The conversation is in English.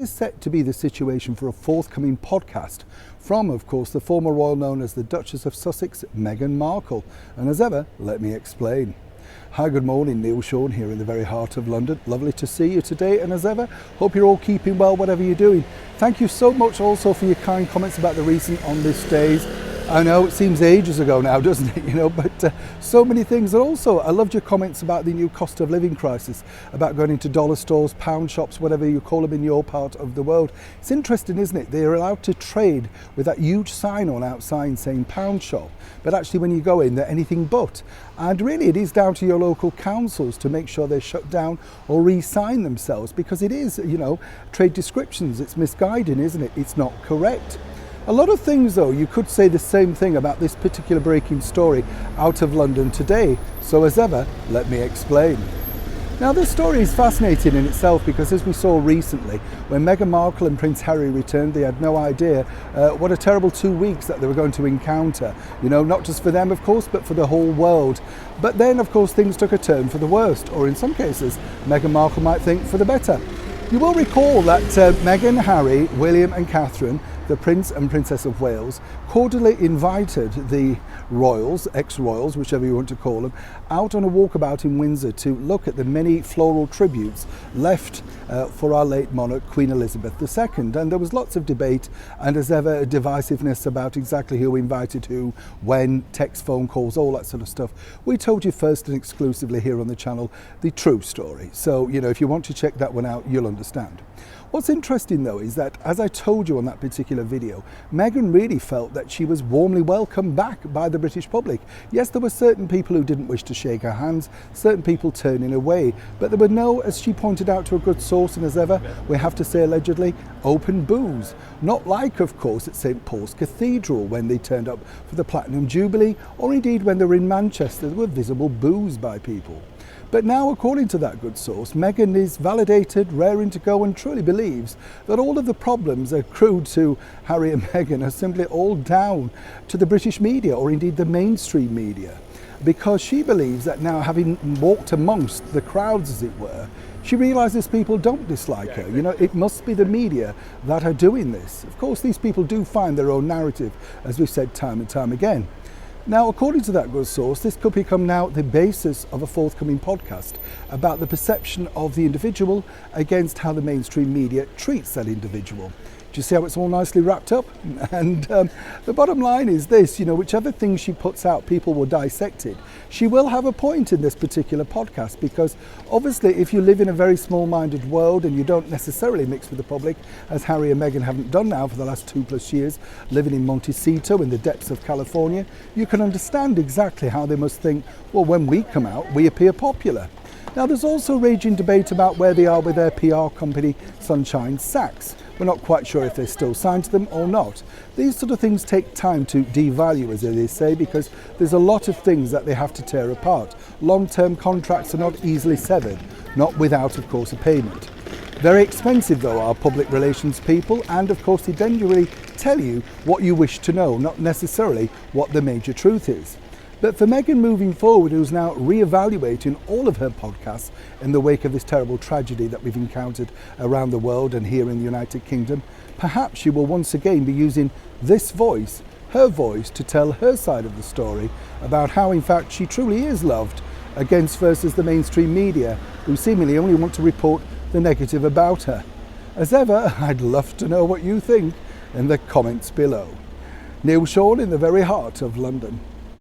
This is set to be the situation for a forthcoming podcast from, of course, the former royal known as the Duchess of Sussex, Meghan Markle. And as ever, let me explain. Hi, good morning, Neil Sean here in the very heart of London. Lovely to see you today, and as ever, hope you're all keeping well, whatever you're doing. Thank you so much also for your kind comments about the recent On This Days. I know it seems ages ago now, doesn't it? But so many things. And also, I loved your comments about the new cost of living crisis, about going into dollar stores, pound shops, whatever you call them in your part of the world. It's interesting, isn't it? They're allowed to trade with that huge sign on outside saying pound shop, but actually when you go in, they're anything but. And really, it is down to your local councils to make sure they shut down or re-sign themselves, because it is, trade descriptions. It's misguiding, isn't it? It's not correct. A lot of things, though, you could say the same thing about this particular breaking story out of London today. So as ever, let me explain. Now, this story is fascinating in itself because, as we saw recently, when Meghan Markle and Prince Harry returned, they had no idea what a terrible 2 weeks that they were going to encounter. Not just for them, of course, but for the whole world. But then, of course, things took a turn for the worst, or in some cases, Meghan Markle might think for the better. You will recall that Meghan, Harry, William and Catherine, the Prince and Princess of Wales, cordially invited the royals, ex-royals, whichever you want to call them, out on a walkabout in Windsor to look at the many floral tributes left for our late monarch, Queen Elizabeth II. And there was lots of debate and, as ever, divisiveness about exactly who invited who, when, text, phone calls, all that sort of stuff. We told you first and exclusively here on the channel the true story. So, if you want to check that one out, you'll understand. What's interesting, though, is that, as I told you on that particular video, Meghan really felt that she was warmly welcomed back by the British public. Yes, there were certain people who didn't wish to shake her hands, certain people turning away, but there were no, as she pointed out to a good source, and as ever, we have to say allegedly, open boos. Not like, of course, at St Paul's Cathedral when they turned up for the Platinum Jubilee, or indeed when they were in Manchester, there were visible boos by people. But now, according to that good source, Meghan is validated, raring to go, and truly believes that all of the problems accrued to Harry and Meghan are simply all down to the British media, or indeed the mainstream media, because she believes that now, having walked amongst the crowds, as it were, she realises people don't dislike her. It must be the media that are doing this. Of course, these people do find their own narrative, as we've said time and time again. Now, according to that good source, this could become now the basis of a forthcoming podcast about the perception of the individual against how the mainstream media treats that individual. Do you see how it's all nicely wrapped up? And the bottom line is this, whichever thing she puts out, people will dissect it. She will have a point in this particular podcast because obviously if you live in a very small-minded world and you don't necessarily mix with the public, as Harry and Meghan haven't done now for the last 2+ years, living in Montecito in the depths of California, you can understand exactly how they must think, well, when we come out, we appear popular. Now, there's also raging debate about where they are with their PR company, Sunshine Sachs. We're not quite sure if they're still signed to them or not. These sort of things take time to devalue, as they say, because there's a lot of things that they have to tear apart. Long-term contracts are not easily severed, not without, of course, a payment. Very expensive, though, are public relations people, and of course they generally tell you what you wish to know, not necessarily what the major truth is. But for Meghan moving forward, who's now re-evaluating all of her podcasts in the wake of this terrible tragedy that we've encountered around the world and here in the United Kingdom, perhaps she will once again be using this voice, her voice, to tell her side of the story about how, in fact, she truly is loved against versus the mainstream media, who seemingly only want to report the negative about her. As ever, I'd love to know what you think in the comments below. Neil Sean in the very heart of London.